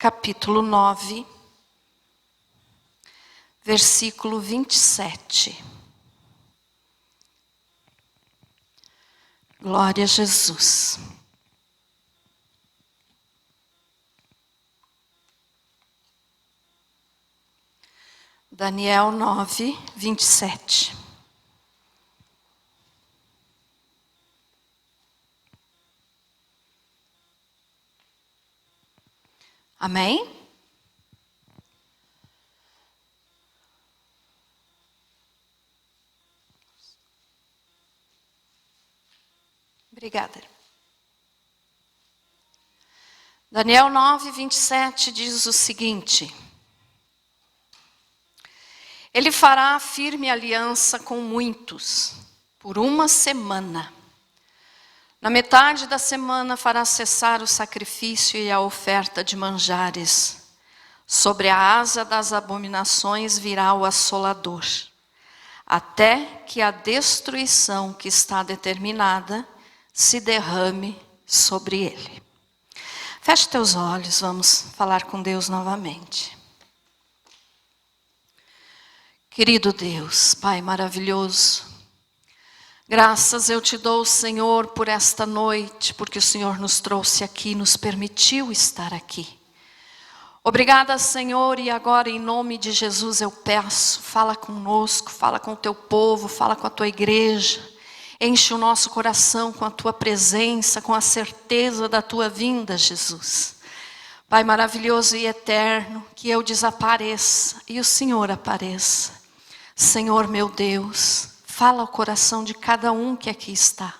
capítulo 9, versículo 27. Glória a Jesus. Daniel 9, 27. Amém? Obrigada. Daniel 9, 27 diz o seguinte: Ele fará firme aliança com muitos, por uma semana. Na metade da semana fará cessar o sacrifício e a oferta de manjares. Sobre a asa das abominações virá o assolador, até que a destruição que está determinada se derrame sobre ele. Feche teus olhos, vamos falar com Deus novamente. Querido Deus, Pai maravilhoso, graças eu te dou, Senhor, por esta noite, porque o Senhor nos trouxe aqui, nos permitiu estar aqui. Obrigada, Senhor, e agora em nome de Jesus eu peço, fala conosco, fala com o teu povo, fala com a tua igreja, enche o nosso coração com a tua presença, com a certeza da tua vinda, Jesus. Pai maravilhoso e eterno, que eu desapareça e o Senhor apareça. Senhor meu Deus, fala ao coração de cada um que aqui está.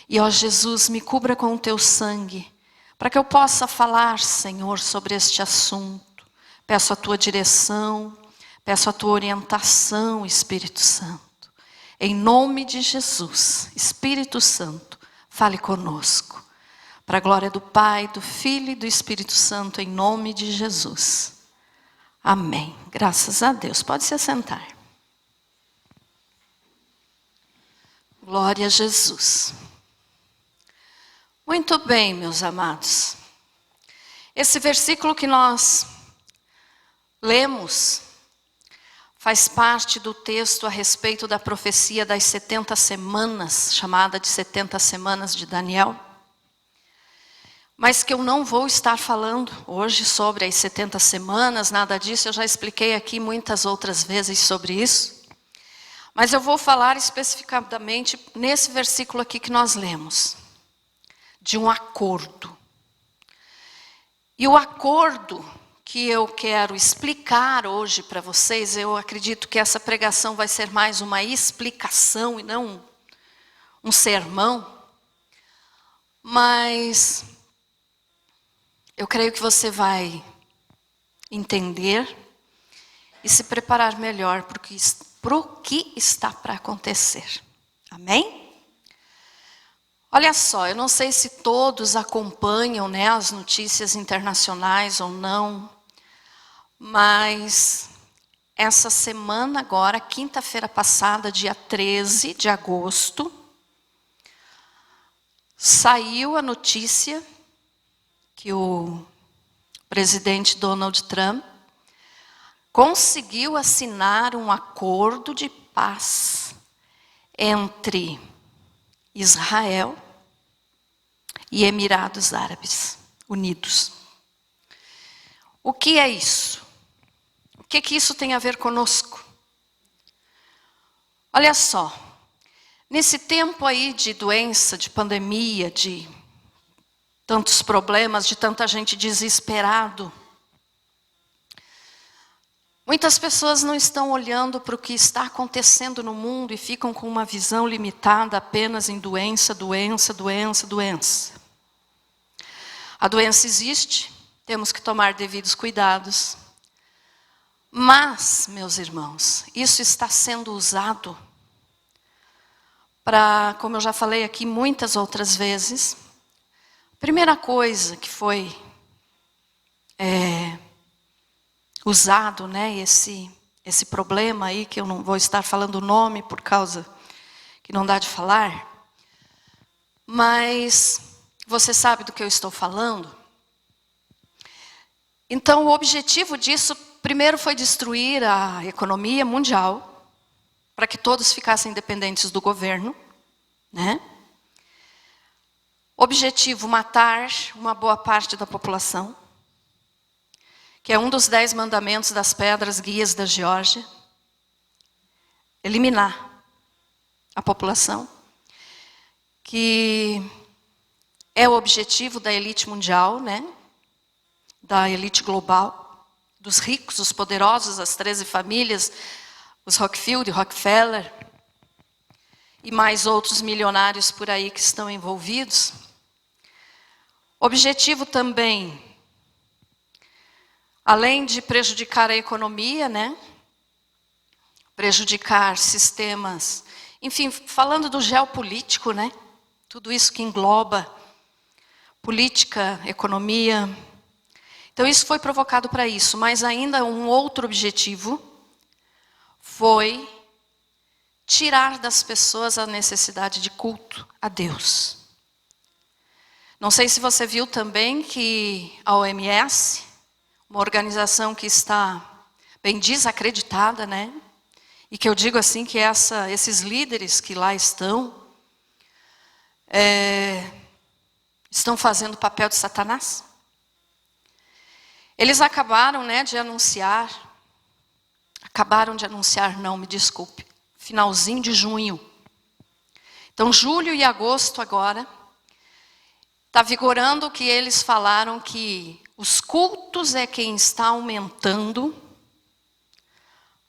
E ó Jesus, me cubra com o teu sangue, para que eu possa falar, Senhor, sobre este assunto. Peço a tua direção, peço a tua orientação, Espírito Santo. Em nome de Jesus, Espírito Santo, fale conosco. Para a glória do Pai, do Filho e do Espírito Santo, em nome de Jesus. Amém. Graças a Deus. Pode se assentar. Glória a Jesus. Muito bem, meus amados. Esse versículo que nós lemos faz parte do texto a respeito da profecia das 70 semanas, chamada de 70 semanas de Daniel. Mas que eu não vou estar falando hoje sobre as 70 semanas, nada disso, eu já expliquei aqui muitas outras vezes sobre isso. Mas eu vou falar especificamente nesse versículo aqui que nós lemos, de um acordo. E o acordo que eu quero explicar hoje para vocês, eu acredito que essa pregação vai ser mais uma explicação e não um sermão, mas eu creio que você vai entender e se preparar melhor para o que está para acontecer. Amém? Olha só, eu não sei se todos acompanham, né, as notícias internacionais ou não, mas essa semana agora, quinta-feira passada, dia 13 de agosto, saiu a notícia que o presidente Donald Trump conseguiu assinar um acordo de paz entre Israel e Emirados Árabes Unidos. O que é isso? O que isso tem a ver conosco? Olha só, nesse tempo aí de doença, de pandemia, de tantos problemas, de tanta gente desesperado, muitas pessoas não estão olhando para o que está acontecendo no mundo e ficam com uma visão limitada apenas em doença, doença, doença, doença. A doença existe, temos que tomar devidos cuidados. Mas, meus irmãos, isso está sendo usado para, como eu já falei aqui muitas outras vezes, a primeira coisa que foi usado, né, esse problema aí, que eu não vou estar falando o nome por causa que não dá de falar, mas você sabe do que eu estou falando? Então, o objetivo disso, primeiro, foi destruir a economia mundial, para que todos ficassem dependentes do governo, né? Objetivo, matar uma boa parte da população, que é um dos 10 mandamentos das pedras guias da Geórgia. Eliminar a população, que é o objetivo da elite mundial, né? Da elite global, dos ricos, os poderosos, as 13 famílias, os Rockefeller, Rockefeller e mais outros milionários por aí que estão envolvidos. Objetivo também, além de prejudicar a economia, né? Prejudicar sistemas, enfim, falando do geopolítico, né? Tudo isso que engloba política, economia. Então isso foi provocado para isso, mas ainda um outro objetivo foi tirar das pessoas a necessidade de culto a Deus. Não sei se você viu também que a OMS, uma organização que está bem desacreditada, né? E que eu digo assim que esses líderes que lá estão fazendo o papel de Satanás. Eles acabaram de anunciar, finalzinho de junho. Então, julho e agosto agora, está vigorando o que eles falaram que os cultos é quem está aumentando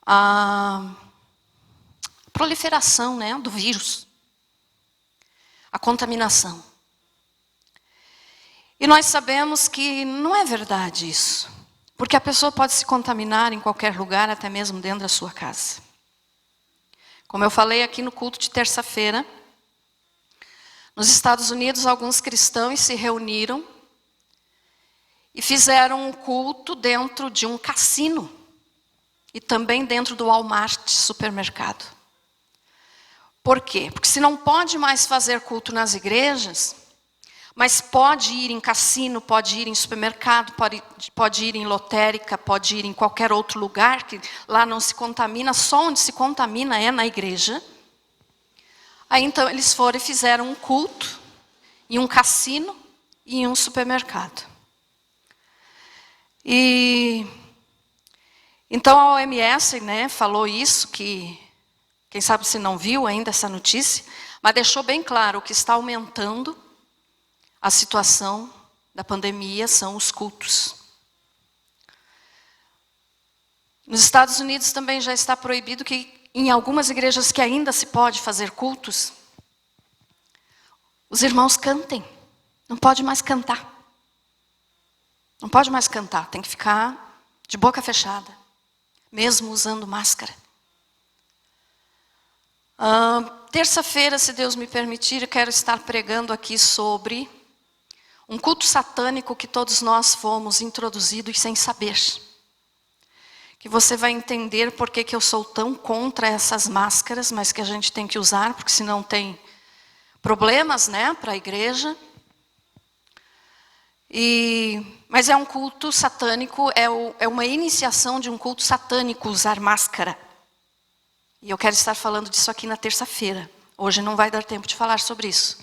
a proliferação, do vírus, a contaminação. E nós sabemos que não é verdade isso, porque a pessoa pode se contaminar em qualquer lugar, até mesmo dentro da sua casa. Como eu falei aqui no culto de terça-feira, nos Estados Unidos, alguns cristãos se reuniram e fizeram um culto dentro de um cassino e também dentro do Walmart, supermercado. Por quê? Porque se não pode mais fazer culto nas igrejas, mas pode ir em cassino, pode ir em supermercado, pode ir em lotérica, pode ir em qualquer outro lugar, que lá não se contamina, só onde se contamina é na igreja. Aí então eles foram e fizeram um culto em um cassino e em um supermercado. E então a OMS, falou isso, que quem sabe se não viu ainda essa notícia, mas deixou bem claro que está aumentando a situação da pandemia são os cultos. Nos Estados Unidos também já está proibido que em algumas igrejas que ainda se pode fazer cultos, os irmãos cantem. Não pode mais cantar. Não pode mais cantar, tem que ficar de boca fechada, mesmo usando máscara. Terça-feira, se Deus me permitir, eu quero estar pregando aqui sobre um culto satânico que todos nós fomos introduzidos sem saber. Que você vai entender por que eu sou tão contra essas máscaras, mas que a gente tem que usar, porque senão tem problemas, para a igreja. Mas é um culto satânico, é uma iniciação de um culto satânico usar máscara. E eu quero estar falando disso aqui na terça-feira. Hoje não vai dar tempo de falar sobre isso.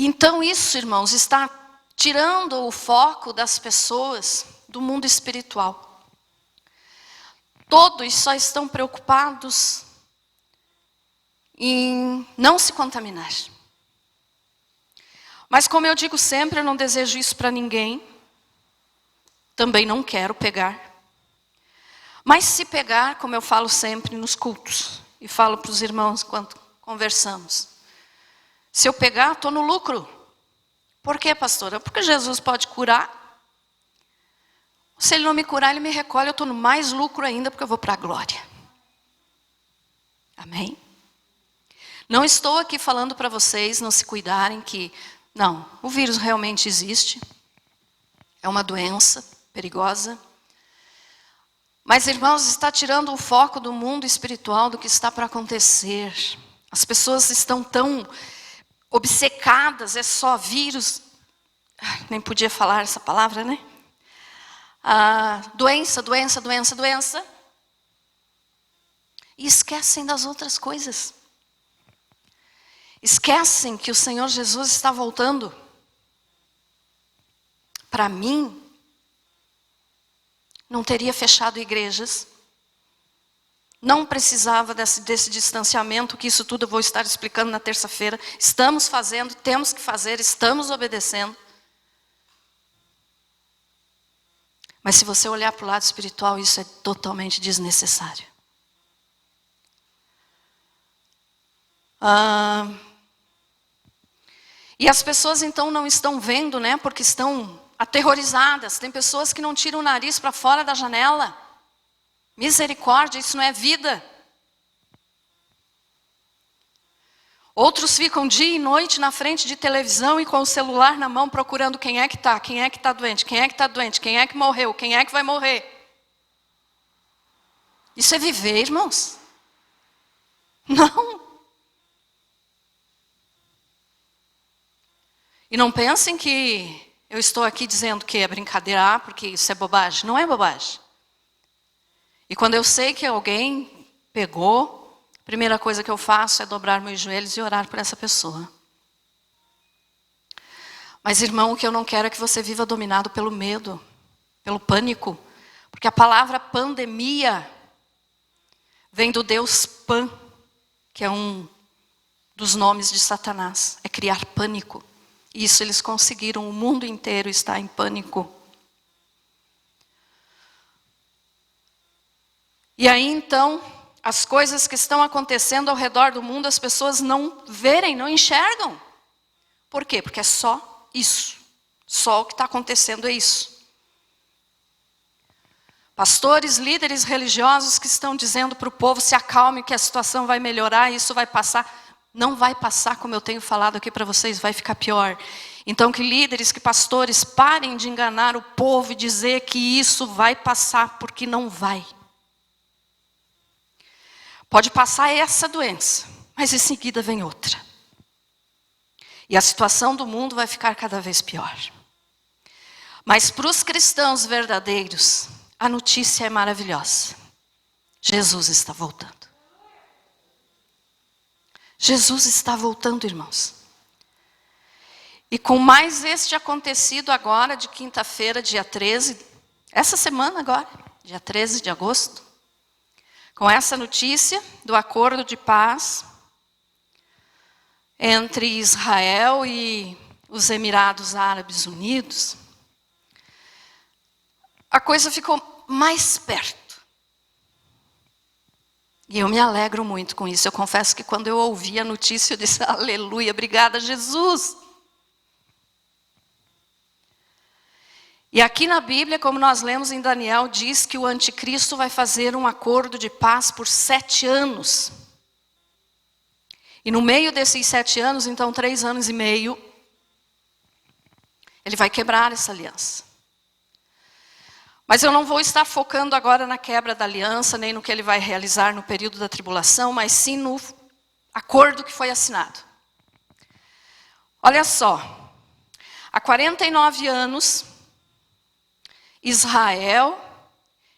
Então isso, irmãos, está tirando o foco das pessoas do mundo espiritual. Todos só estão preocupados em não se contaminar. Mas como eu digo sempre, eu não desejo isso para ninguém. Também não quero pegar. Mas se pegar, como eu falo sempre nos cultos, e falo para os irmãos quando conversamos, se eu pegar, estou no lucro. Por quê, pastora? Porque Jesus pode curar. Se Ele não me curar, Ele me recolhe, eu estou no mais lucro ainda, porque eu vou para a glória. Amém? Não estou aqui falando para vocês não se cuidarem, não, o vírus realmente existe. É uma doença perigosa. Mas, irmãos, está tirando o foco do mundo espiritual, do que está para acontecer. As pessoas estão tão obcecadas, é só vírus. nem podia falar essa palavra, né? Doença. E esquecem das outras coisas. Esquecem que o Senhor Jesus está voltando. Para mim, não teria fechado igrejas. Não precisava desse distanciamento, que isso tudo eu vou estar explicando na terça-feira. Estamos fazendo, temos que fazer, estamos obedecendo. Mas se você olhar para o lado espiritual, isso é totalmente desnecessário. E as pessoas então não estão vendo, né? Porque estão aterrorizadas. Tem pessoas que não tiram o nariz para fora da janela. Misericórdia, isso não é vida. Outros ficam dia e noite na frente de televisão e com o celular na mão procurando quem é que está doente, quem é que morreu, quem é que vai morrer. Isso é viver, irmãos? Não. E não pensem que eu estou aqui dizendo que é brincadeira, porque isso é bobagem. Não é bobagem. E quando eu sei que alguém pegou, a primeira coisa que eu faço é dobrar meus joelhos e orar por essa pessoa. Mas, irmão, o que eu não quero é que você viva dominado pelo medo, pelo pânico. Porque a palavra pandemia vem do Deus Pan, que é um dos nomes de Satanás. É criar pânico. E isso eles conseguiram, o mundo inteiro está em pânico. E aí então, as coisas que estão acontecendo ao redor do mundo, as pessoas não verem, não enxergam. Por quê? Porque é só isso. Só o que está acontecendo é isso. Pastores, líderes religiosos que estão dizendo para o povo, se acalme que a situação vai melhorar, isso vai passar. Não vai passar, como eu tenho falado aqui para vocês, vai ficar pior. Então que líderes, que pastores parem de enganar o povo e dizer que isso vai passar, porque não vai. Pode passar essa doença, mas em seguida vem outra. E a situação do mundo vai ficar cada vez pior. Mas para os cristãos verdadeiros, a notícia é maravilhosa. Jesus está voltando. Jesus está voltando, irmãos. E com mais este acontecido agora, de quinta-feira, dia 13, essa semana agora, dia 13 de agosto, com essa notícia do acordo de paz entre Israel e os Emirados Árabes Unidos, a coisa ficou mais perto. E eu me alegro muito com isso. Eu confesso que quando eu ouvi a notícia, eu disse, aleluia, obrigada, Jesus. E aqui na Bíblia, como nós lemos em Daniel, diz que o anticristo vai fazer um acordo de paz por 7 anos. E no meio desses 7 anos, então 3 anos e meio, ele vai quebrar essa aliança. Mas eu não vou estar focando agora na quebra da aliança, nem no que ele vai realizar no período da tribulação, mas sim no acordo que foi assinado. Olha só, há 49 anos, Israel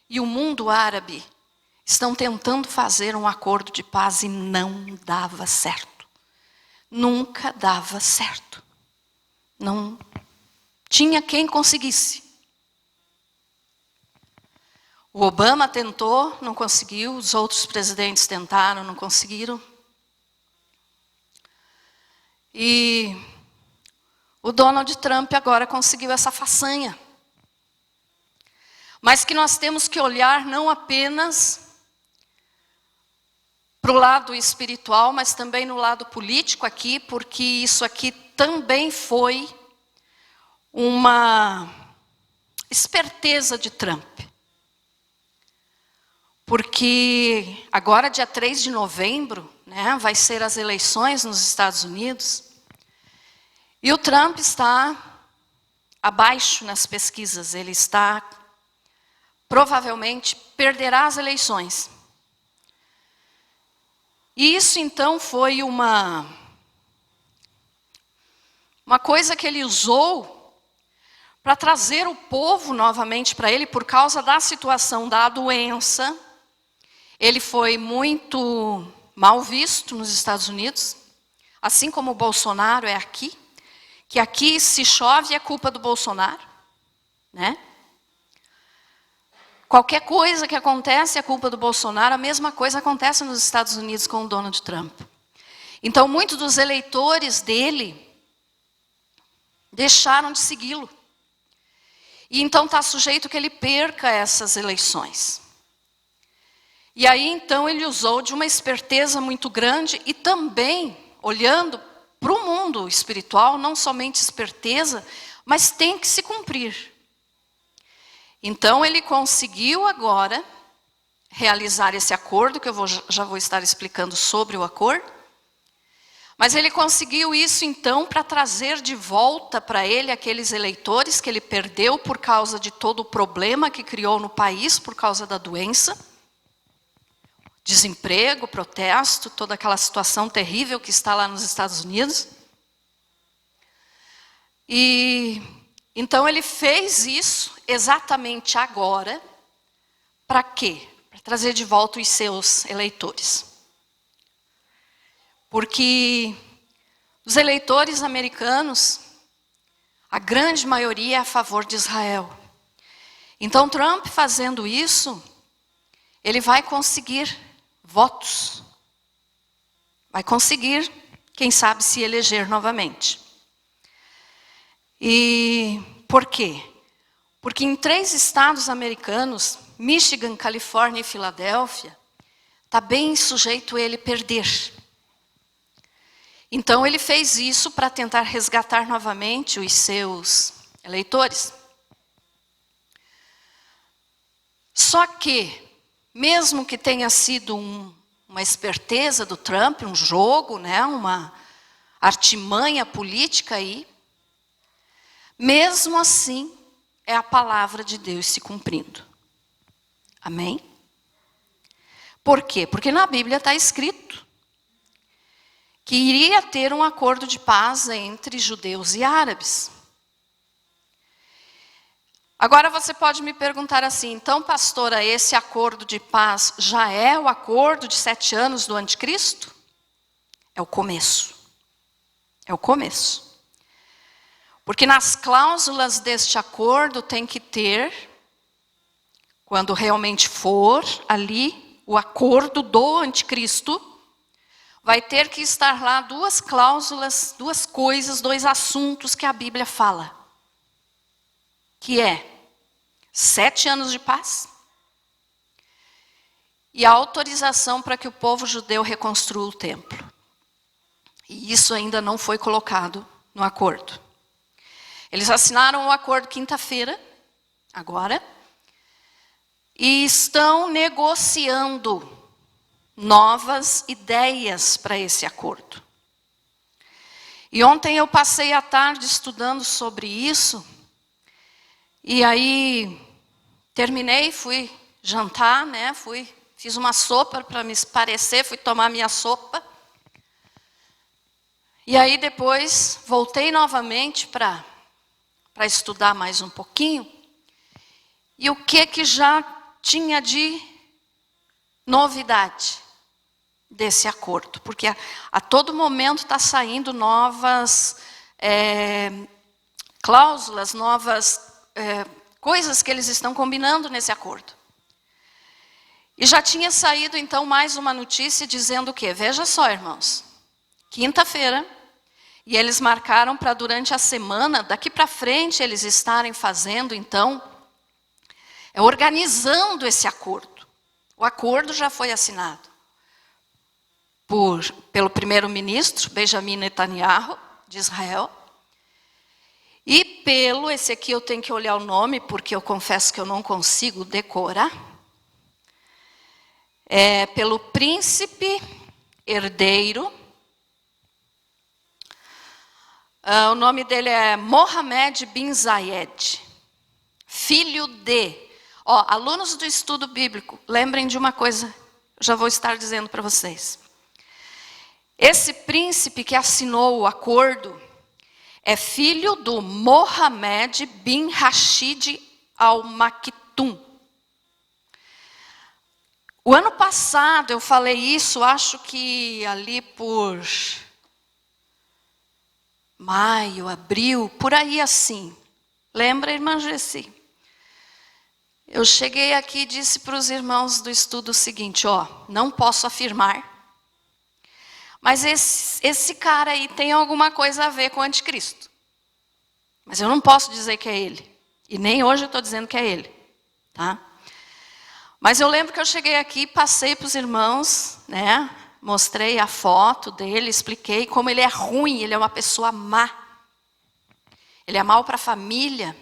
e o mundo árabe estão tentando fazer um acordo de paz e não dava certo. Nunca dava certo. Não tinha quem conseguisse. O Obama tentou, não conseguiu. Os outros presidentes tentaram, não conseguiram. E o Donald Trump agora conseguiu essa façanha. Mas que nós temos que olhar não apenas para o lado espiritual, mas também no lado político aqui, porque isso aqui também foi uma esperteza de Trump. Porque agora, dia 3 de novembro, né, vai ser as eleições nos Estados Unidos, e o Trump está abaixo nas pesquisas, ele está provavelmente perderá as eleições. E isso então foi uma coisa que ele usou para trazer o povo novamente para ele por causa da situação da doença. Ele foi muito mal visto nos Estados Unidos, assim como o Bolsonaro é aqui, que aqui se chove é culpa do Bolsonaro, né? Qualquer coisa que acontece é culpa do Bolsonaro, a mesma coisa acontece nos Estados Unidos com o Donald Trump. Então, muitos dos eleitores dele deixaram de segui-lo. E então está sujeito que ele perca essas eleições. E aí, então, ele usou de uma esperteza muito grande e também, olhando para o mundo espiritual, não somente esperteza, mas tem que se cumprir. Então, ele conseguiu agora realizar esse acordo, que eu já vou estar explicando sobre o acordo. Mas ele conseguiu isso, então, para trazer de volta para ele aqueles eleitores que ele perdeu por causa de todo o problema que criou no país, por causa da doença. Desemprego, protesto, toda aquela situação terrível que está lá nos Estados Unidos. E então ele fez isso exatamente agora. Para quê? Para trazer de volta os seus eleitores. Porque os eleitores americanos, a grande maioria é a favor de Israel. Então Trump fazendo isso, ele vai conseguir votos. Vai conseguir, quem sabe, se eleger novamente. E por quê? Porque em 3 estados americanos, Michigan, Califórnia e Filadélfia, está bem sujeito ele perder. Então ele fez isso para tentar resgatar novamente os seus eleitores. Só que, mesmo que tenha sido uma esperteza do Trump, um jogo, né, uma artimanha política aí, mesmo assim é a palavra de Deus se cumprindo. Amém? Por quê? Porque na Bíblia está escrito que iria ter um acordo de paz entre judeus e árabes. Agora você pode me perguntar assim, então, pastora, esse acordo de paz já é o acordo de 7 anos do anticristo? É o começo. É o começo. Porque nas cláusulas deste acordo tem que ter, quando realmente for ali o acordo do anticristo, vai ter que estar lá 2 cláusulas, 2 coisas, 2 assuntos que a Bíblia fala. Que é 7 anos de paz e a autorização para que o povo judeu reconstrua o templo. E isso ainda não foi colocado no acordo. Eles assinaram o acordo quinta-feira, agora, e estão negociando novas ideias para esse acordo. E ontem eu passei a tarde estudando sobre isso, e aí terminei, fui jantar, né? Fiz uma sopa para me esparecer, fui tomar minha sopa. E aí depois voltei novamente para estudar mais um pouquinho. E o que já tinha de novidade desse acordo? Porque a todo momento está saindo novas cláusulas, novas coisas que eles estão combinando nesse acordo. E já tinha saído então mais uma notícia dizendo o quê? Veja só, irmãos, quinta-feira, e eles marcaram para durante a semana, daqui para frente eles estarem fazendo então, organizando esse acordo. O acordo já foi assinado pelo primeiro-ministro Benjamin Netanyahu, de Israel, e esse aqui eu tenho que olhar o nome, porque eu confesso que eu não consigo decorar, pelo príncipe herdeiro, o nome dele é Mohammed bin Zayed, filho de... alunos do estudo bíblico, lembrem de uma coisa, já vou estar dizendo para vocês. Esse príncipe que assinou o acordo é filho do Mohamed bin Rashid Al Maktoum. O ano passado eu falei isso, acho que ali por maio, abril, por aí assim. Lembra, irmã Gessi? Eu cheguei aqui e disse para os irmãos do estudo o seguinte, não posso afirmar, mas esse cara aí tem alguma coisa a ver com o anticristo. Mas eu não posso dizer que é ele. E nem hoje eu estou dizendo que é ele. Tá? Mas eu lembro que eu cheguei aqui, passei para os irmãos, né? Mostrei a foto dele, expliquei como ele é ruim, ele é uma pessoa má. Ele é mau para a família.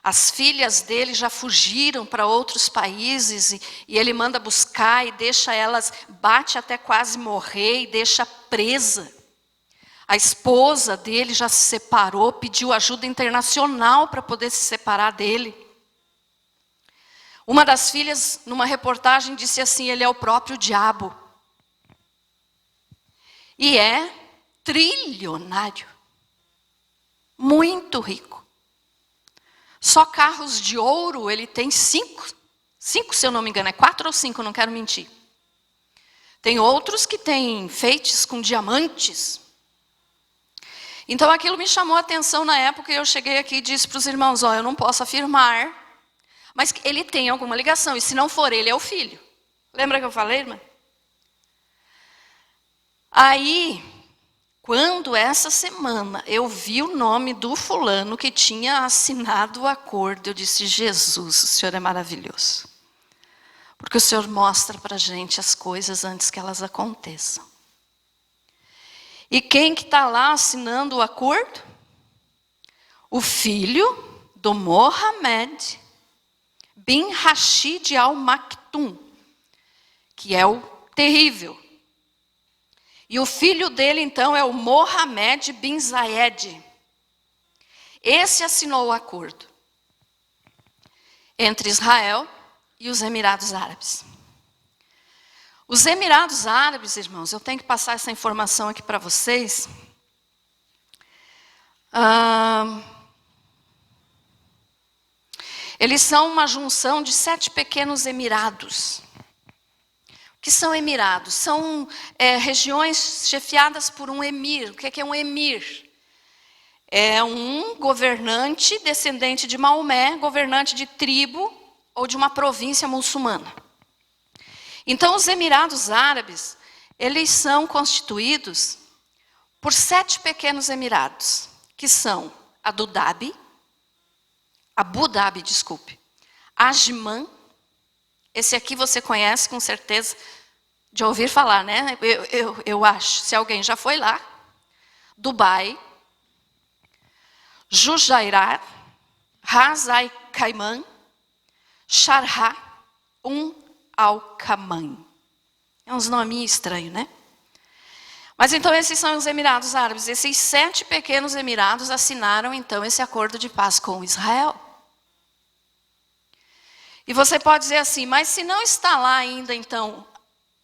As filhas dele já fugiram para outros países e ele manda buscar e deixa elas, bate até quase morrer e deixa presa. A esposa dele já se separou, pediu ajuda internacional para poder se separar dele. Uma das filhas, numa reportagem, disse assim, ele é o próprio diabo. E é trilionário. Muito rico. Só carros de ouro, ele tem 5. 5, se eu não me engano, é 4 ou 5, não quero mentir. Tem outros que têm enfeites com diamantes. Então aquilo me chamou a atenção na época e eu cheguei aqui e disse para os irmãos, eu não posso afirmar, mas ele tem alguma ligação, e se não for ele, é o filho. Lembra que eu falei, irmã? Aí, quando essa semana eu vi o nome do fulano que tinha assinado o acordo, eu disse, Jesus, o Senhor é maravilhoso. Porque o Senhor mostra para a gente as coisas antes que elas aconteçam. E quem que está lá assinando o acordo? O filho do Mohamed bin Rashid Al Maktoum, que é o terrível. E o filho dele, então, é o Mohamed bin Zayed. Esse assinou o acordo entre Israel e os Emirados Árabes. Os Emirados Árabes, irmãos, eu tenho que passar essa informação aqui para vocês. Eles são uma junção de 7 pequenos emirados. O que são emirados? São regiões chefiadas por um emir. O que é um emir? É um governante descendente de Maomé, governante de tribo ou de uma província muçulmana. Então, os Emirados Árabes, eles são constituídos por 7 pequenos emirados, que são Abu Dhabi, Ajman, esse aqui você conhece com certeza, de ouvir falar, né? Eu acho, se alguém já foi lá. Dubai, Jujairat, Ras Al Khaimah, Sharjah, Al-Kaman. É uns nominhos estranhos, né? Mas então esses são os Emirados Árabes. Esses 7 pequenos emirados assinaram então esse acordo de paz com Israel. E você pode dizer assim, mas se não está lá ainda então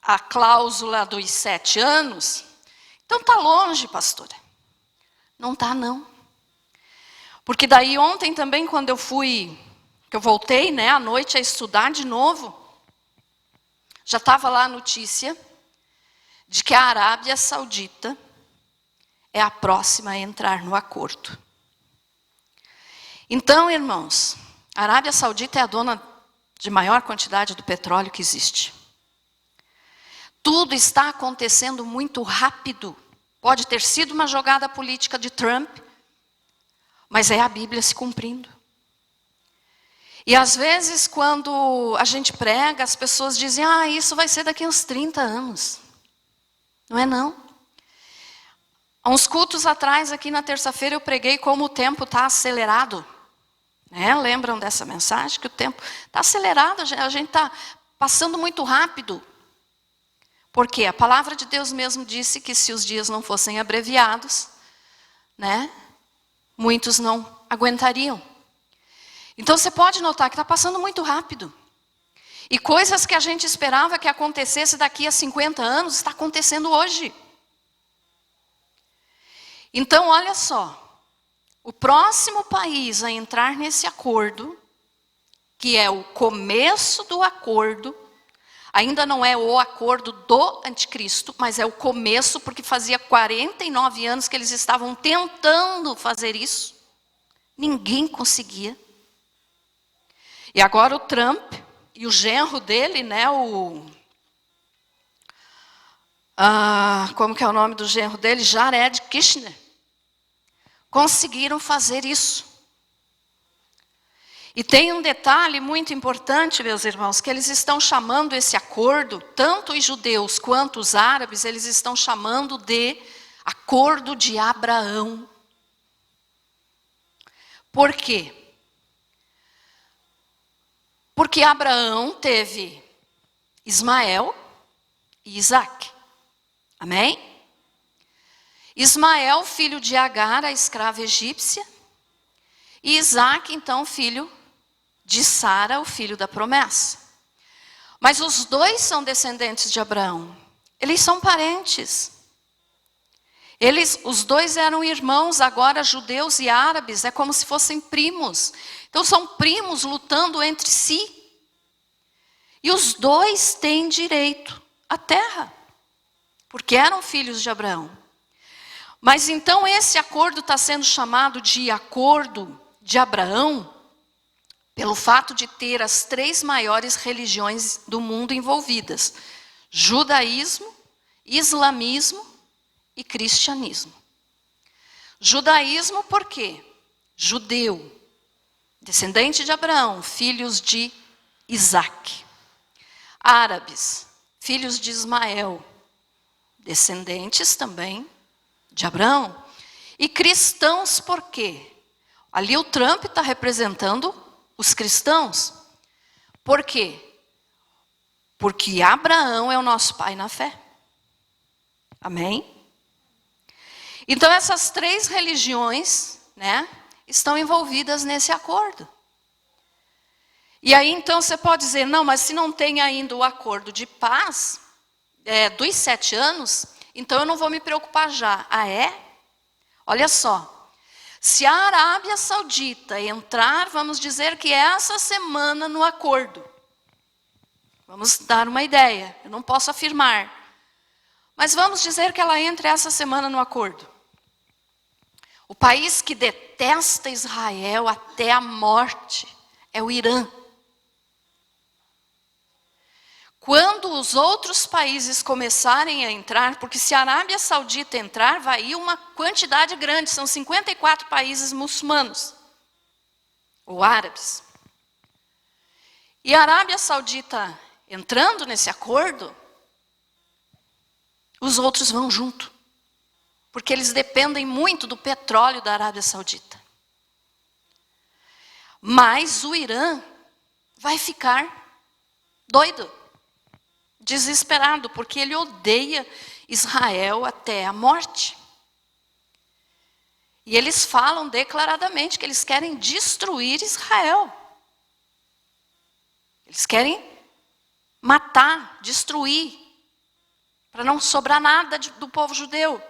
a cláusula dos 7 anos, então está longe, pastora. Não está não. Porque daí ontem também quando eu voltei, né, à noite a estudar de novo, já estava lá a notícia de que a Arábia Saudita é a próxima a entrar no acordo. Então, irmãos, a Arábia Saudita é a dona de maior quantidade do petróleo que existe. Tudo está acontecendo muito rápido. Pode ter sido uma jogada política de Trump, mas é a Bíblia se cumprindo. E às vezes, quando a gente prega, as pessoas dizem, isso vai ser daqui a uns 30 anos. Não é não. Há uns cultos atrás, aqui na terça-feira, eu preguei como o tempo está acelerado. Né? Lembram dessa mensagem? Que o tempo está acelerado, a gente está passando muito rápido. Porque a palavra de Deus mesmo disse que se os dias não fossem abreviados, né, muitos não aguentariam. Então você pode notar que está passando muito rápido. E coisas que a gente esperava que acontecesse daqui a 50 anos, está acontecendo hoje. Então olha só, O próximo país a entrar nesse acordo, que é o começo do acordo, ainda não é o acordo do anticristo, mas é o começo, porque fazia 49 anos que eles estavam tentando fazer isso. Ninguém conseguia. E agora o Trump e o genro dele, né, como que é o nome do genro dele? Jared Kushner, conseguiram fazer isso. E tem um detalhe muito importante, meus irmãos, que eles estão chamando esse acordo, tanto os judeus quanto os árabes, eles estão chamando de acordo de Abraão. Por quê? Porque Abraão teve Ismael e Isaac. Amém? Ismael, filho de Agar, a escrava egípcia, e Isaac, então, filho de Sara, o filho da promessa. Mas os dois são descendentes de Abraão. Eles são parentes. Os dois eram irmãos, agora judeus e árabes, é como se fossem primos. Então são primos lutando entre si. E os dois têm direito à terra, porque eram filhos de Abraão. Mas então esse acordo está sendo chamado de acordo de Abraão, pelo fato de ter as 3 maiores religiões do mundo envolvidas: judaísmo, islamismo e cristianismo. Judaísmo por quê? Judeu, descendente de Abraão, filhos de Isaac. Árabes, filhos de Ismael, descendentes também de Abraão. E cristãos por quê? Ali o Trump está representando os cristãos. Por quê? Porque Abraão é o nosso pai na fé. Amém? Então essas 3 religiões, né, estão envolvidas nesse acordo. E aí então você pode dizer, não, mas se não tem ainda o acordo de paz, dos 7 anos, então eu não vou me preocupar já. Ah, é? Olha só. Se a Arábia Saudita entrar, vamos dizer que essa semana no acordo. Vamos dar uma ideia, eu não posso afirmar. Mas vamos dizer que ela entre essa semana no acordo. O país que detesta Israel até a morte é o Irã. Quando os outros países começarem a entrar, porque se a Arábia Saudita entrar, vai ir uma quantidade grande, são 54 países muçulmanos, ou árabes. E a Arábia Saudita entrando nesse acordo, os outros vão junto, porque eles dependem muito do petróleo da Arábia Saudita. Mas o Irã vai ficar doido, desesperado, porque ele odeia Israel até a morte. E eles falam declaradamente que eles querem destruir Israel. Eles querem matar, destruir, para não sobrar nada do povo judeu.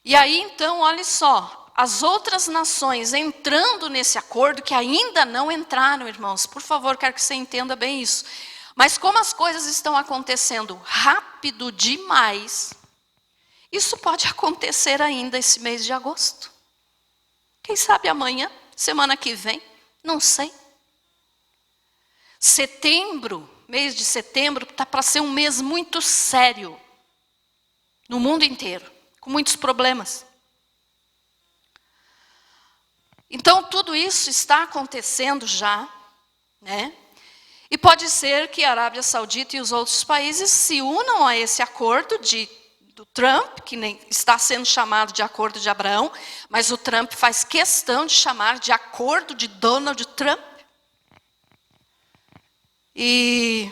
E aí então, olha só, as outras nações entrando nesse acordo, que ainda não entraram, irmãos, por favor, quero que você entenda bem isso. Mas como as coisas estão acontecendo rápido demais, isso pode acontecer ainda esse mês de agosto. Quem sabe amanhã, semana que vem, não sei. Setembro, mês de setembro, está para ser um mês muito sério no mundo inteiro, com muitos problemas. Então tudo isso está acontecendo já, né? E pode ser que a Arábia Saudita e os outros países se unam a esse acordo do Trump, que nem está sendo chamado de acordo de Abraão, mas o Trump faz questão de chamar de acordo de Donald Trump. E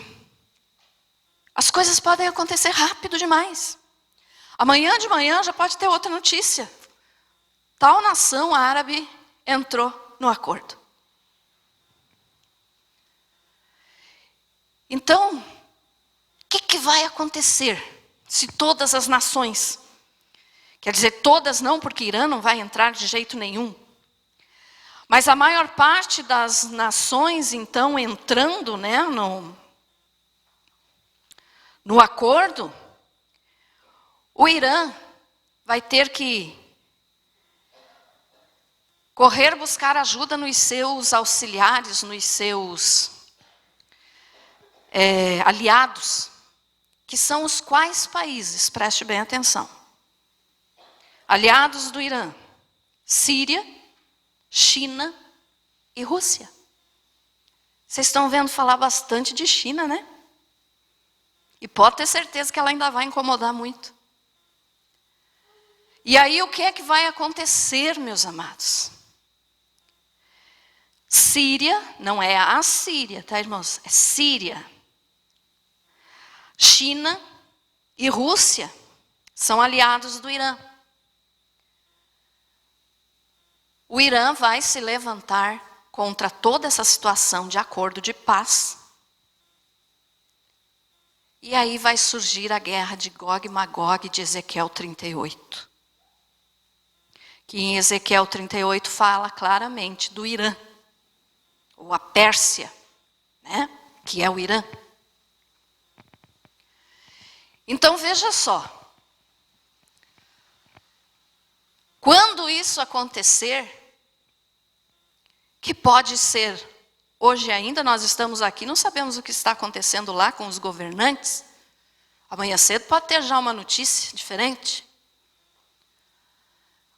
as coisas podem acontecer rápido demais. Amanhã de manhã já pode ter outra notícia. Tal nação árabe entrou no acordo. Então, o que vai acontecer se todas as nações Quer dizer, todas não, porque Irã não vai entrar de jeito nenhum. Mas a maior parte das nações, então, entrando, né, no acordo, o Irã vai ter que correr buscar ajuda nos seus auxiliares, nos seus aliados, que são os quais países? Preste bem atenção. Aliados do Irã: Síria, China e Rússia. Vocês estão vendo falar bastante de China, né? E pode ter certeza que ela ainda vai incomodar muito. E aí o que é que vai acontecer, meus amados? Síria, não é a Síria, tá, irmãos? É Síria. China e Rússia são aliados do Irã. O Irã vai se levantar contra toda essa situação de acordo de paz. E aí vai surgir a guerra de Gog e Magog de Ezequiel 38. Que em Ezequiel 38 fala claramente do Irã, ou a Pérsia, né? Que é o Irã. Então veja só. Quando isso acontecer, que pode ser hoje ainda, nós estamos aqui, não sabemos o que está acontecendo lá com os governantes. Amanhã cedo pode ter já uma notícia diferente.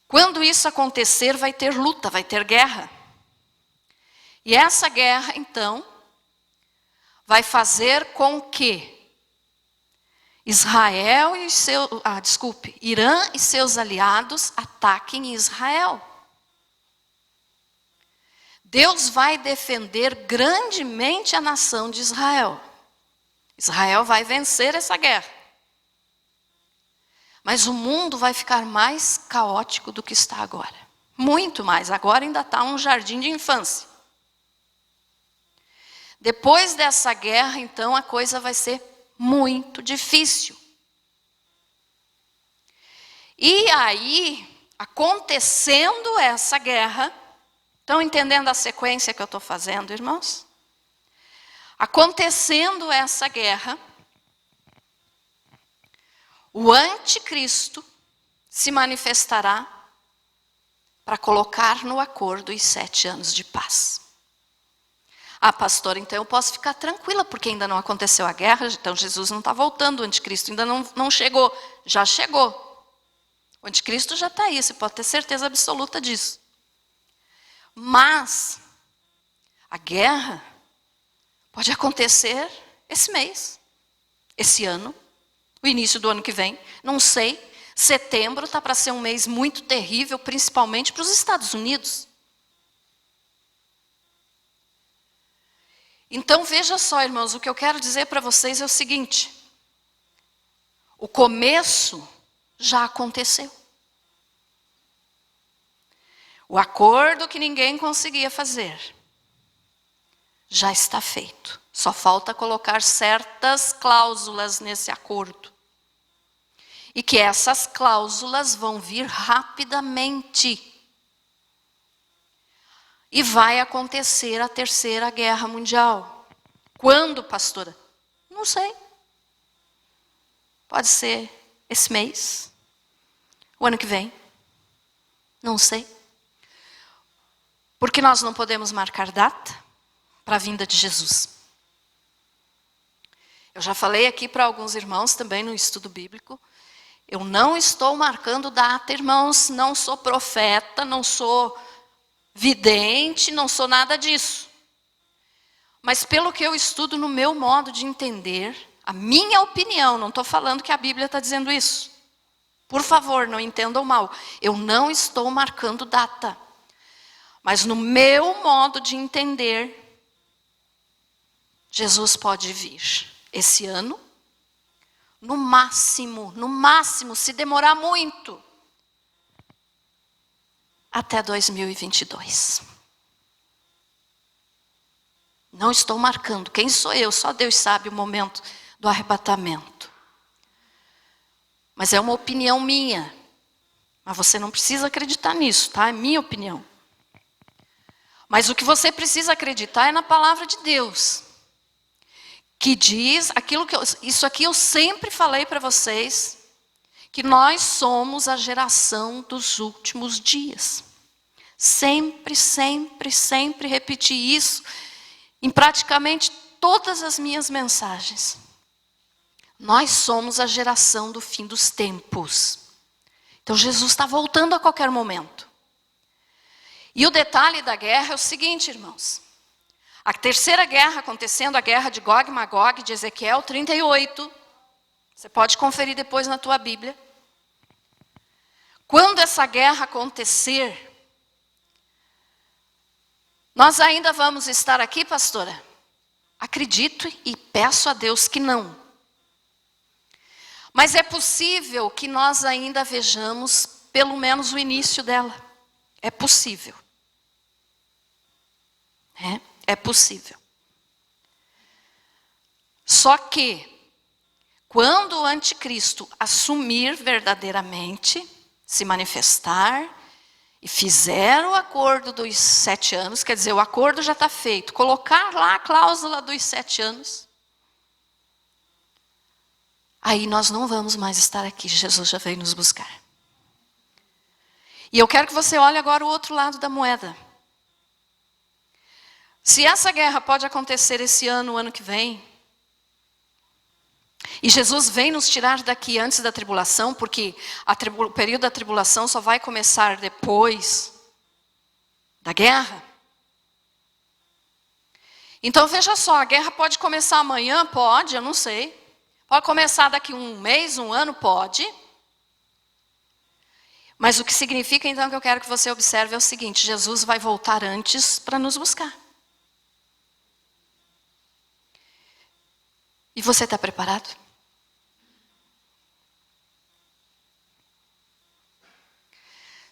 Quando isso acontecer, vai ter luta, vai ter guerra. E essa guerra, então, vai fazer com que Irã e seus aliados ataquem Israel. Deus vai defender grandemente a nação de Israel. Israel vai vencer essa guerra. Mas o mundo vai ficar mais caótico do que está agora. Muito mais. Agora ainda está um jardim de infância. Depois dessa guerra, então, a coisa vai ser muito difícil. E aí, acontecendo essa guerra, estão entendendo a sequência que eu estou fazendo, irmãos? Acontecendo essa guerra, o anticristo se manifestará para colocar no acordo os 7 anos de paz. Ah, pastor, então eu posso ficar tranquila, porque ainda não aconteceu a guerra, então Jesus não está voltando, o anticristo ainda não chegou. Já chegou. O anticristo já está aí, você pode ter certeza absoluta disso. Mas a guerra pode acontecer esse mês, esse ano, o início do ano que vem, não sei. Setembro está para ser um mês muito terrível, principalmente para os Estados Unidos. Então veja só, irmãos, o que eu quero dizer para vocês é o seguinte: o começo já aconteceu. O acordo que ninguém conseguia fazer já está feito. Só falta colocar certas cláusulas nesse acordo. E que essas cláusulas vão vir rapidamente. E vai acontecer a Terceira Guerra Mundial. Quando, pastora? Não sei. Pode ser esse mês. O ano que vem. Não sei. Porque nós não podemos marcar data para a vinda de Jesus. Eu já falei aqui para alguns irmãos também no estudo bíblico. Eu não estou marcando data, irmãos. Não sou profeta, não sou vidente, não sou nada disso. Mas pelo que eu estudo no meu modo de entender, a minha opinião, não estou falando que a Bíblia está dizendo isso. Por favor, não entendam mal. Eu não estou marcando data. Mas no meu modo de entender, Jesus pode vir esse ano, no máximo, se demorar muito, até 2022. Não estou marcando. Quem sou eu? Só Deus sabe o momento do arrebatamento. Mas é uma opinião minha. Mas você não precisa acreditar nisso, tá? É minha opinião. Mas o que você precisa acreditar é na palavra de Deus. Que diz aquilo que isso aqui eu sempre falei para vocês, que nós somos a geração dos últimos dias. Sempre, sempre, sempre repeti isso em praticamente todas as minhas mensagens. Nós somos a geração do fim dos tempos. Então Jesus está voltando a qualquer momento. E o detalhe da guerra é o seguinte, irmãos. A terceira guerra acontecendo, a guerra de Gog e Magog, de Ezequiel 38. Você pode conferir depois na tua Bíblia. Quando essa guerra acontecer, nós ainda vamos estar aqui, pastora? Acredito e peço a Deus que não. Mas é possível que nós ainda vejamos pelo menos o início dela. É possível. É possível. Só que, quando o anticristo assumir verdadeiramente, se manifestar, e fizer o acordo dos 7 anos, quer dizer, o acordo já está feito, colocar lá a cláusula dos 7 anos, aí nós não vamos mais estar aqui, Jesus já veio nos buscar. E eu quero que você olhe agora o outro lado da moeda. Se essa guerra pode acontecer esse ano, o ano que vem, e Jesus vem nos tirar daqui antes da tribulação, porque o período da tribulação só vai começar depois da guerra. Então veja só, a guerra pode começar amanhã? Pode, eu não sei. Pode começar daqui um mês, um ano? Pode. Mas o que significa então que eu quero que você observe é o seguinte: Jesus vai voltar antes para nos buscar. E você está preparado?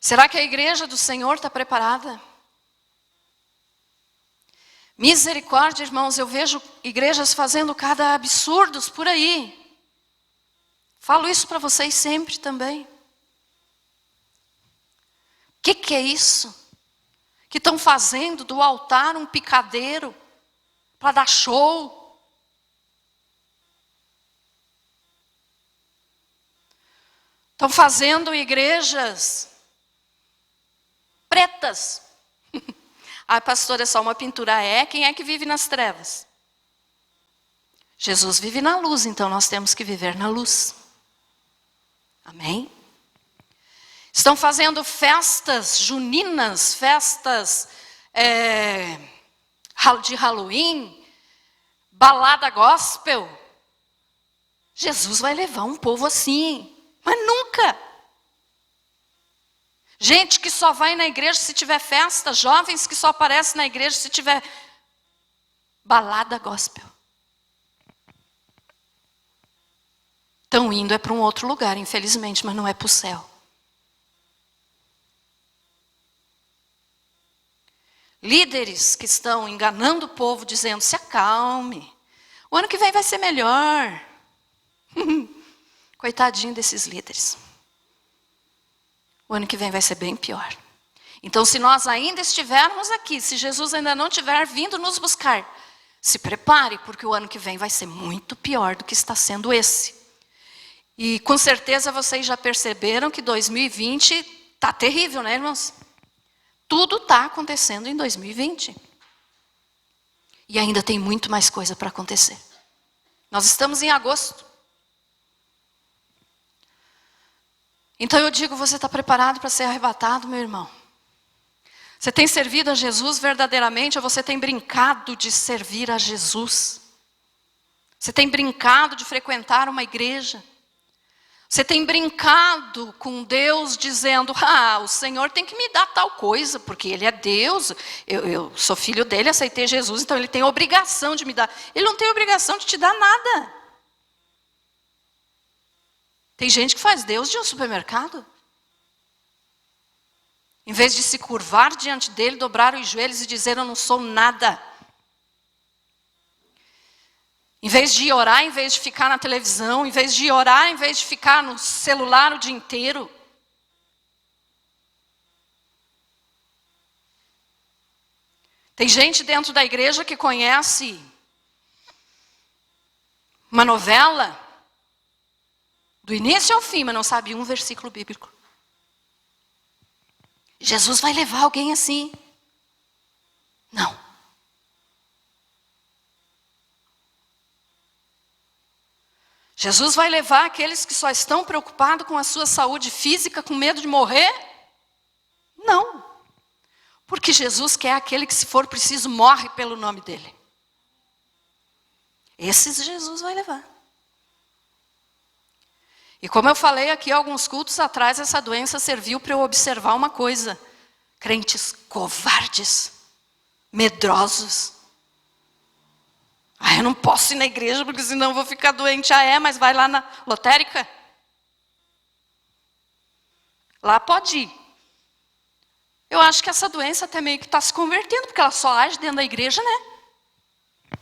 Será que a igreja do Senhor está preparada? Misericórdia, irmãos, eu vejo igrejas fazendo cada absurdos por aí. Falo isso para vocês sempre também. O que é isso? Que estão fazendo do altar um picadeiro para dar show? Estão fazendo igrejas pretas. Ah, pastor, é só uma pintura. Quem é que vive nas trevas? Jesus vive na luz, então nós temos que viver na luz. Amém? Estão fazendo festas juninas, festas de Halloween, balada gospel. Jesus vai levar um povo assim. Mas nunca. Gente que só vai na igreja se tiver festa, jovens que só aparecem na igreja se tiver balada gospel. Estão indo para um outro lugar, infelizmente, mas não é para o céu. Líderes que estão enganando o povo, dizendo, se acalme, o ano que vem vai ser melhor. Coitadinho desses líderes. O ano que vem vai ser bem pior. Então, se nós ainda estivermos aqui, se Jesus ainda não tiver vindo nos buscar, se prepare, porque o ano que vem vai ser muito pior do que está sendo esse. E com certeza vocês já perceberam que 2020 está terrível, né, irmãos? Tudo está acontecendo em 2020. E ainda tem muito mais coisa para acontecer. Nós estamos em agosto. Então eu digo, você está preparado para ser arrebatado, meu irmão? Você tem servido a Jesus verdadeiramente ou você tem brincado de servir a Jesus? Você tem brincado de frequentar uma igreja? Você tem brincado com Deus dizendo, o Senhor tem que me dar tal coisa, porque Ele é Deus, eu sou filho dEle, aceitei Jesus, então Ele tem obrigação de me dar. Ele não tem obrigação de te dar nada. Tem gente que faz Deus de um supermercado. Em vez de se curvar diante dele, dobrar os joelhos e dizer, eu não sou nada. Em vez de orar, em vez de ficar na televisão, em vez de orar, em vez de ficar no celular o dia inteiro. Tem gente dentro da igreja que conhece uma novela do início ao fim, mas não sabe um versículo bíblico. Jesus vai levar alguém assim? Não. Jesus vai levar aqueles que só estão preocupados com a sua saúde física, com medo de morrer? Não. Porque Jesus quer aquele que, se for preciso, morre pelo nome dele. Esses Jesus vai levar. E como eu falei aqui alguns cultos atrás, essa doença serviu para eu observar uma coisa. Crentes covardes, medrosos. Eu não posso ir na igreja porque senão eu vou ficar doente. Mas vai lá na lotérica. Lá pode ir. Eu acho que essa doença até meio que está se convertendo, porque ela só age dentro da igreja, né?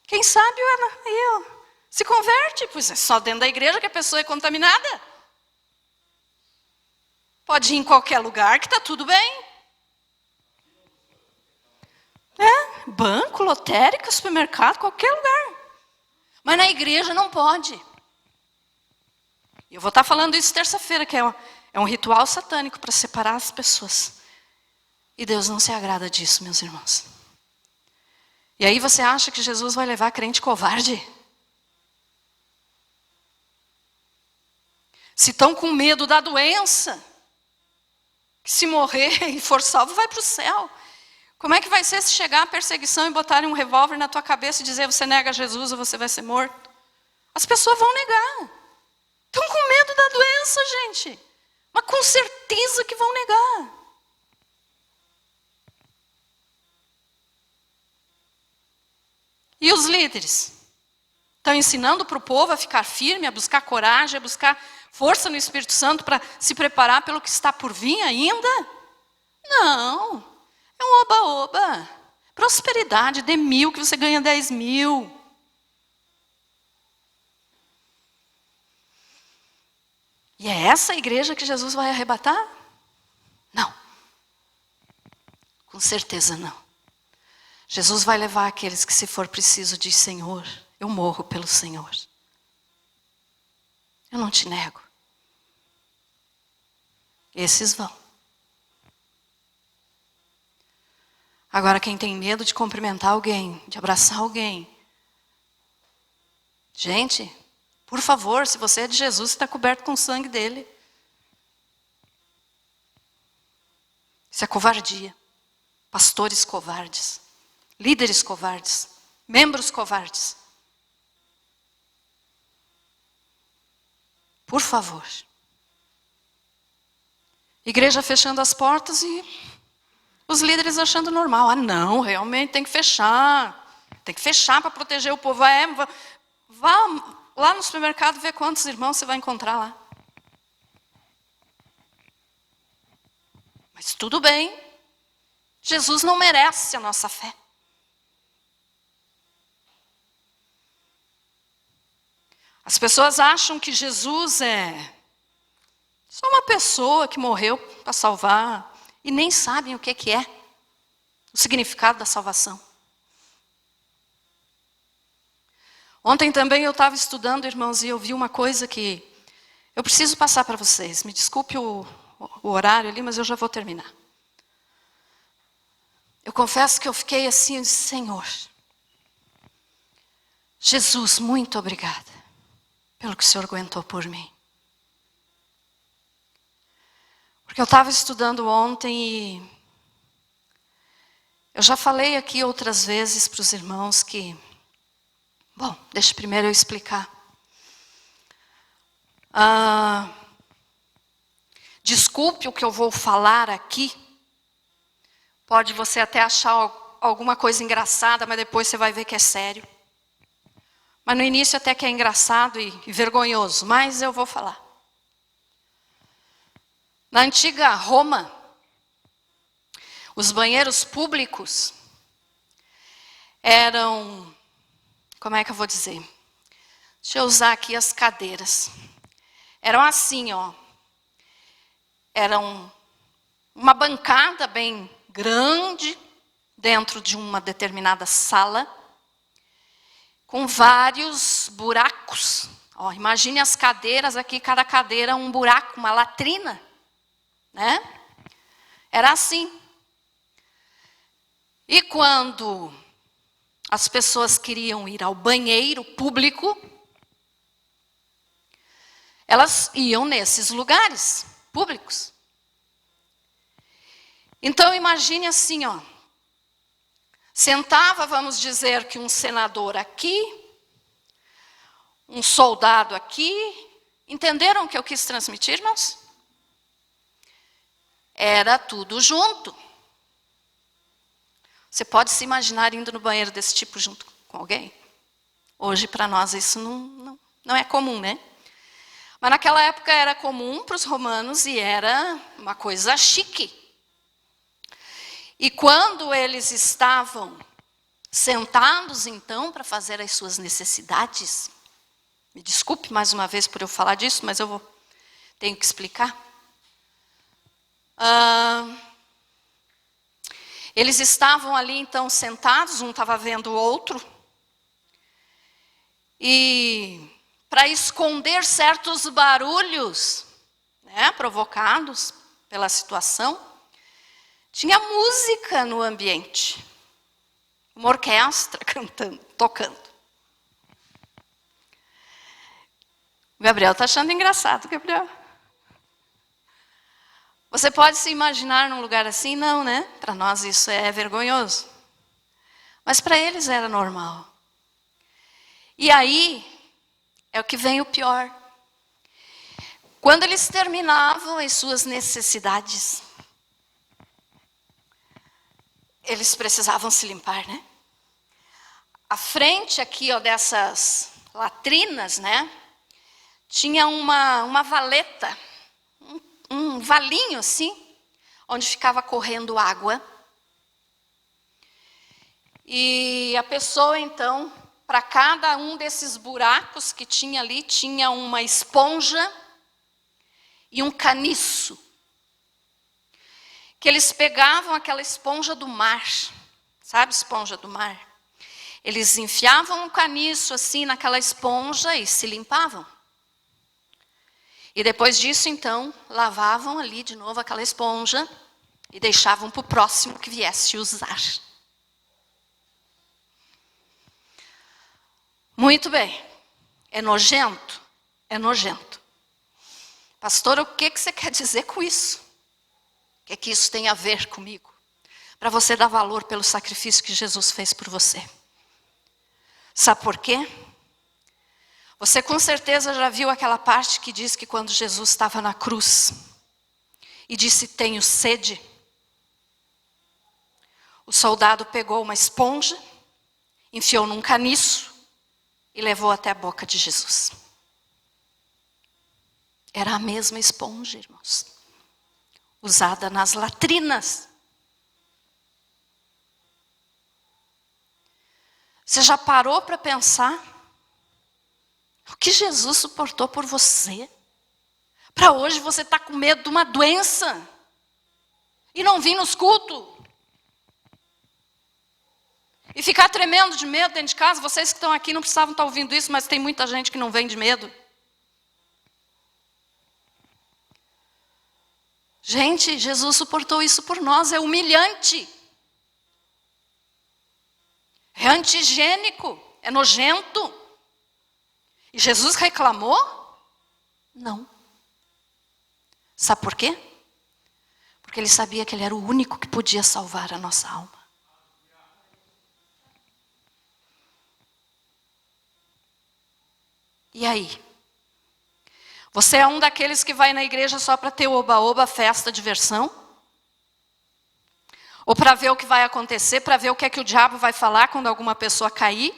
Quem sabe ela se converte, pois é só dentro da igreja que a pessoa é contaminada. Pode ir em qualquer lugar que está tudo bem. Banco, lotérica, supermercado, qualquer lugar. Mas na igreja não pode. Eu vou estar falando isso terça-feira, que é um ritual satânico para separar as pessoas. E Deus não se agrada disso, meus irmãos. E aí você acha que Jesus vai levar crente covarde? Se estão com medo da doença, que se morrer e for salvo, vai para o céu. Como é que vai ser se chegar a perseguição e botarem um revólver na tua cabeça e dizer você nega Jesus ou você vai ser morto? As pessoas vão negar. Estão com medo da doença, gente. Mas com certeza que vão negar. E os líderes? Estão ensinando para o povo a ficar firme, a buscar coragem, a buscar força no Espírito Santo para se preparar pelo que está por vir ainda? Não. É um oba-oba. Prosperidade, dê 1.000 que você ganha 10.000. E é essa a igreja que Jesus vai arrebatar? Não. Com certeza não. Jesus vai levar aqueles que, se for preciso, diz: Senhor, eu morro pelo Senhor. Eu não te nego. Esses vão. Agora, quem tem medo de cumprimentar alguém, de abraçar alguém. Gente, por favor, se você é de Jesus, você está coberto com o sangue dele. Isso é covardia. Pastores covardes. Líderes covardes. Membros covardes. Por favor. Igreja fechando as portas e os líderes achando normal. Não, realmente tem que fechar. Tem que fechar para proteger o povo. Vá lá no supermercado ver quantos irmãos você vai encontrar lá. Mas tudo bem. Jesus não merece a nossa fé. As pessoas acham que Jesus é só uma pessoa que morreu para salvar e nem sabem o que é o significado da salvação. Ontem também eu estava estudando, irmãos, e eu vi uma coisa que eu preciso passar para vocês. Me desculpe o horário ali, mas eu já vou terminar. Eu confesso que eu fiquei assim, eu disse: Senhor, Jesus, muito obrigada pelo que o Senhor aguentou por mim. Porque eu estava estudando ontem e eu já falei aqui outras vezes para os irmãos que... Bom, deixa primeiro eu explicar. Desculpe o que eu vou falar aqui. Pode você até achar alguma coisa engraçada, mas depois você vai ver que é sério. Mas no início até que é engraçado e vergonhoso, mas eu vou falar. Na antiga Roma, os banheiros públicos eram, como é que eu vou dizer? Deixa eu usar aqui as cadeiras. Eram assim, ó. Eram uma bancada bem grande, dentro de uma determinada sala, com vários buracos. Ó, imagine as cadeiras aqui, cada cadeira um buraco, uma latrina, né? Era assim. E quando as pessoas queriam ir ao banheiro público, elas iam nesses lugares públicos. Então imagine assim, ó. Sentava, vamos dizer que um senador aqui, um soldado aqui. Entenderam o que eu quis transmitir, irmãos? Era tudo junto. Você pode se imaginar indo no banheiro desse tipo junto com alguém? Hoje, para nós, isso não é comum, né? Mas naquela época era comum para os romanos e era uma coisa chique. E quando eles estavam sentados, então, para fazer as suas necessidades, me desculpe mais uma vez por eu falar disso, mas tenho que explicar. Eles estavam ali, então, sentados, um estava vendo o outro. E para esconder certos barulhos, né, provocados pela situação, tinha música no ambiente. Uma orquestra cantando, tocando. O Gabriel está achando engraçado, Gabriel. Você pode se imaginar num lugar assim? Não, né? Para nós isso é vergonhoso. Mas para eles era normal. E aí, é o que vem o pior. Quando eles terminavam as suas necessidades, eles precisavam se limpar, né? A frente aqui, ó, dessas latrinas, né? Tinha uma valeta, um valinho assim, onde ficava correndo água. E a pessoa, então, para cada um desses buracos que tinha ali, tinha uma esponja e um caniço. Que eles pegavam aquela esponja do mar, sabe, esponja do mar? Eles enfiavam um caniço assim naquela esponja e se limpavam. E depois disso, então, lavavam ali de novo aquela esponja e deixavam para o próximo que viesse usar. Muito bem. É nojento? É nojento. Pastor, o que você quer dizer com isso? O que isso tem a ver comigo? Para você dar valor pelo sacrifício que Jesus fez por você. Sabe por quê? Você com certeza já viu aquela parte que diz que quando Jesus estava na cruz e disse, tenho sede, o soldado pegou uma esponja, enfiou num caniço e levou até a boca de Jesus. Era a mesma esponja, irmãos, usada nas latrinas. Você já parou para pensar o que Jesus suportou por você? Para hoje você está com medo de uma doença e não vir nos cultos. E ficar tremendo de medo dentro de casa. Vocês que estão aqui não precisavam estar ouvindo isso, mas tem muita gente que não vem de medo. Gente, Jesus suportou isso por nós, é humilhante. É anti-higiênico, é nojento. E Jesus reclamou? Não. Sabe por quê? Porque ele sabia que ele era o único que podia salvar a nossa alma. E aí? Você é um daqueles que vai na igreja só para ter o oba-oba, festa, diversão? Ou para ver o que vai acontecer, para ver o que é que o diabo vai falar quando alguma pessoa cair?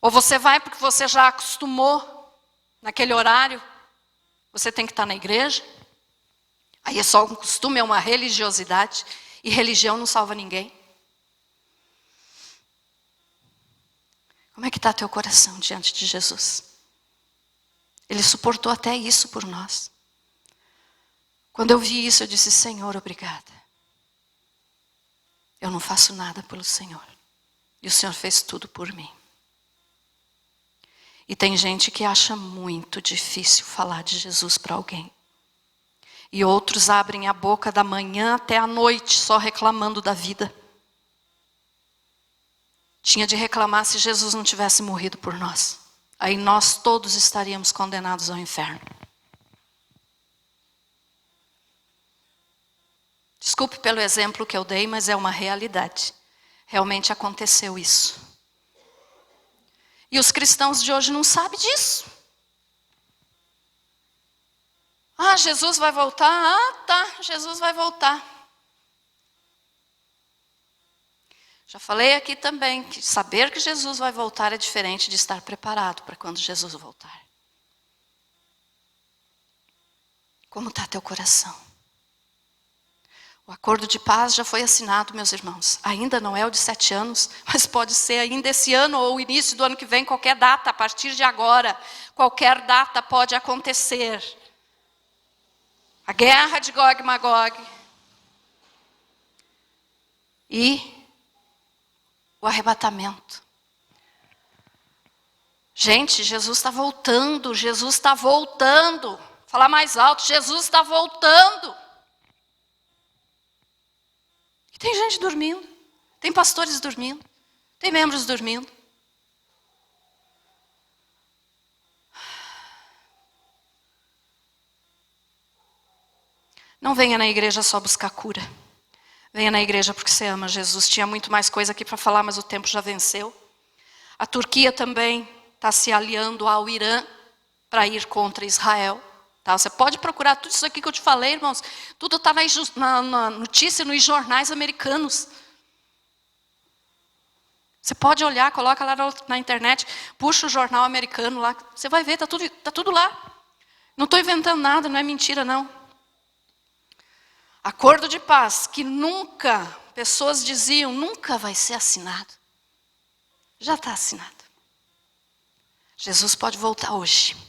Ou você vai porque você já acostumou naquele horário, você tem que estar na igreja? Aí é só um costume, é uma religiosidade, e religião não salva ninguém. Como é que está teu coração diante de Jesus? Ele suportou até isso por nós. Quando eu vi isso, eu disse, Senhor, obrigada. Eu não faço nada pelo Senhor. E o Senhor fez tudo por mim. E tem gente que acha muito difícil falar de Jesus para alguém. E outros abrem a boca da manhã até a noite só reclamando da vida. Tinha de reclamar se Jesus não tivesse morrido por nós. Aí nós todos estaríamos condenados ao inferno. Desculpe pelo exemplo que eu dei, mas é uma realidade. Realmente aconteceu isso. E os cristãos de hoje não sabem disso. Ah, Jesus vai voltar? Ah, tá, Jesus vai voltar. Já falei aqui também que saber que Jesus vai voltar é diferente de estar preparado para quando Jesus voltar. Como está teu coração? O acordo de paz já foi assinado, meus irmãos. Ainda não é o de 7 anos, mas pode ser ainda esse ano ou o início do ano que vem, qualquer data, a partir de agora. Qualquer data pode acontecer. A guerra de Gog e Magog. E o arrebatamento. Gente, Jesus está voltando, Jesus está voltando. Falar mais alto, Jesus está voltando. Tem gente dormindo, tem pastores dormindo, tem membros dormindo. Não venha na igreja só buscar cura. Venha na igreja porque você ama Jesus. Tinha muito mais coisa aqui para falar, mas o tempo já venceu. A Turquia também está se aliando ao Irã para ir contra Israel. Tá? Você pode procurar tudo isso aqui que eu te falei, irmãos. Tudo está na notícia, nos jornais americanos. Você pode olhar, coloca lá na internet, puxa o jornal americano lá. Você vai ver, tá tudo lá. Não estou inventando nada, não é mentira não. Acordo de paz, que nunca, pessoas diziam, nunca vai ser assinado. Já está assinado. Jesus pode voltar hoje.